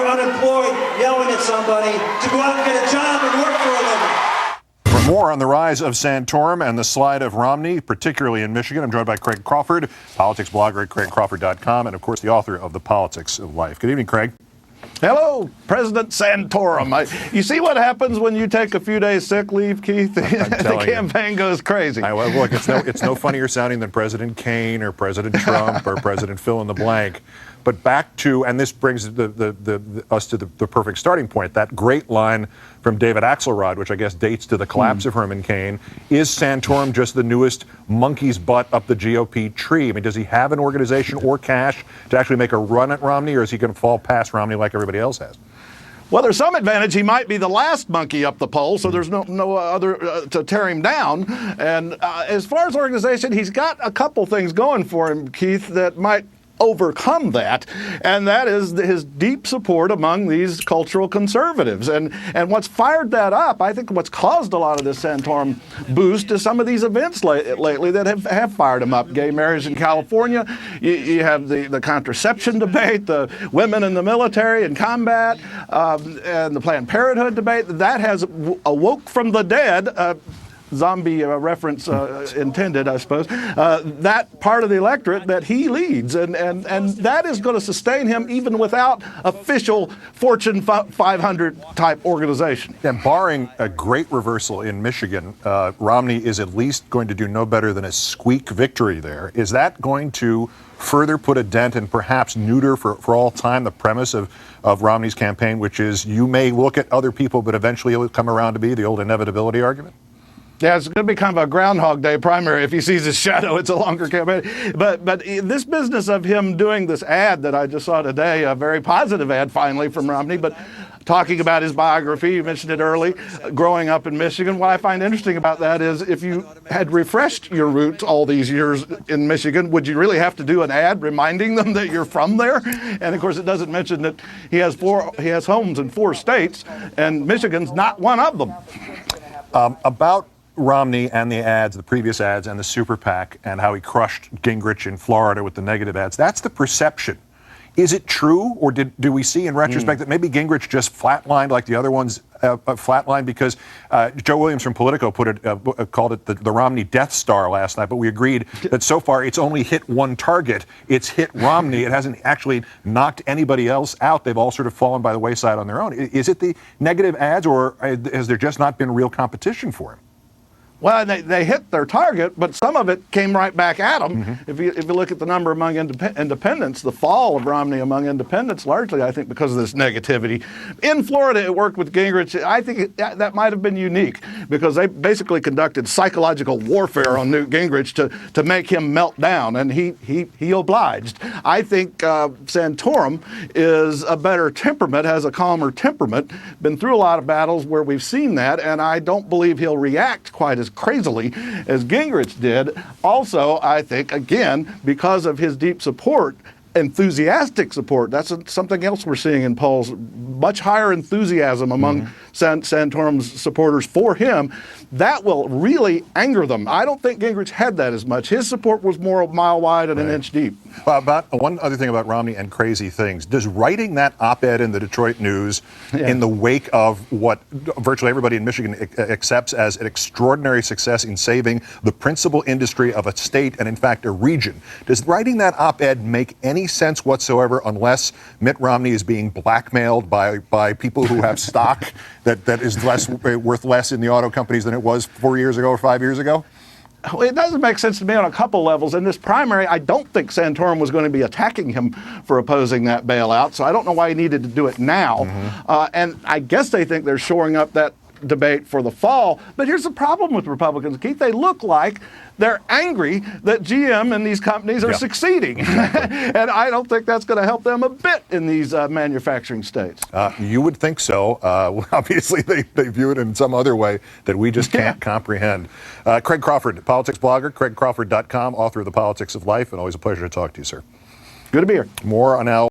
unemployed yelling at somebody to go out and get a job and work for a living. For more on the rise of Santorum and the slide of Romney, particularly in Michigan, I'm joined by Craig Crawford, politics blogger at craigcrawford.com, and of course the author of The Politics of Life. Good evening, Craig. Hello, President Santorum. You see what happens when you take a few days sick leave, Keith? The campaign goes crazy. Look, it's no funnier sounding than President Kane or President Trump or President fill in the blank. But back to, and this brings us to the perfect starting point, that great line from David Axelrod, which I guess dates to the collapse of Herman Cain. Is Santorum just the newest monkey's butt up the GOP tree? I mean, does he have an organization or cash to actually make a run at Romney, or is he going to fall past Romney like everybody else has? Well, there's some advantage. He might be the last monkey up the pole, so there's no other to tear him down. And as far as organization, he's got a couple things going for him, Keith, that might overcome that, and that is his deep support among these cultural conservatives. And what's fired that up, I think what's caused a lot of this Santorum boost is some of these events lately that have fired him up. Gay marriage in California, you have the contraception debate, the women in the military and combat, and the Planned Parenthood debate. That has awoke from the dead, zombie reference intended, I suppose, that part of the electorate that he leads. And that is going to sustain him even without official Fortune 500 type organization. And barring a great reversal in Michigan, Romney is at least going to do no better than a squeak victory there. Is that going to further put a dent and perhaps neuter for all time the premise of Romney's campaign, which is you may look at other people, but eventually it'll come around to be the old inevitability argument? Yeah, it's going to be kind of a Groundhog Day primary. If he sees his shadow, it's a longer campaign. But this business of him doing this ad that I just saw today, a very positive ad finally from Romney, but talking about his biography, you mentioned it early, growing up in Michigan. What I find interesting about that is if you had refreshed your roots all these years in Michigan, would you really have to do an ad reminding them that you're from there? And of course, it doesn't mention that he has homes in 4 states, and Michigan's not one of them. About Romney and the ads, the previous ads, and the super PAC, and how he crushed Gingrich in Florida with the negative ads. That's the perception. Is it true, or do we see in retrospect that maybe Gingrich just flatlined like the other ones flatlined? Because Joe Williams from Politico called it the Romney Death Star last night, but we agreed that so far it's only hit one target. It's hit Romney. It hasn't actually knocked anybody else out. They've all sort of fallen by the wayside on their own. Is it the negative ads, or has there just not been real competition for him? Well, they hit their target, but some of it came right back at them. Mm-hmm. If you look at the number among independents, the fall of Romney among independents, largely, I think, because of this negativity. In Florida, it worked with Gingrich. I think that might have been unique because they basically conducted psychological warfare on Newt Gingrich to make him melt down, and he obliged. I think Santorum is a better temperament, has a calmer temperament, been through a lot of battles where we've seen that, and I don't believe he'll react quite as crazily as Gingrich did. Also, I think, again, because of his deep support, enthusiastic support, that's something else we're seeing in polls, much higher enthusiasm among Santorum's supporters for him. That will really anger them. I don't think Gingrich had that as much. His support was more a mile wide and an inch deep. Well, about one other thing about Romney and crazy things. Does writing that op-ed in the Detroit News in the wake of what virtually everybody in Michigan accepts as an extraordinary success in saving the principal industry of a state and, in fact, a region, does writing that op-ed make any sense whatsoever unless Mitt Romney is being blackmailed by people who have stock that is worth less in the auto companies than it was 4 years ago or 5 years ago? Well, it doesn't make sense to me on a couple levels. In this primary, I don't think Santorum was going to be attacking him for opposing that bailout, so I don't know why he needed to do it now. And I guess they think they're shoring up that debate for the fall. But here's the problem with Republicans, Keith. They look like they're angry that GM and these companies are succeeding. And I don't think that's going to help them a bit in these manufacturing states. You would think so. Obviously, they view it in some other way that we just can't comprehend. Craig Crawford, politics blogger, craigcrawford.com, author of The Politics of Life, and always a pleasure to talk to you, sir. Good to be here. More on Al.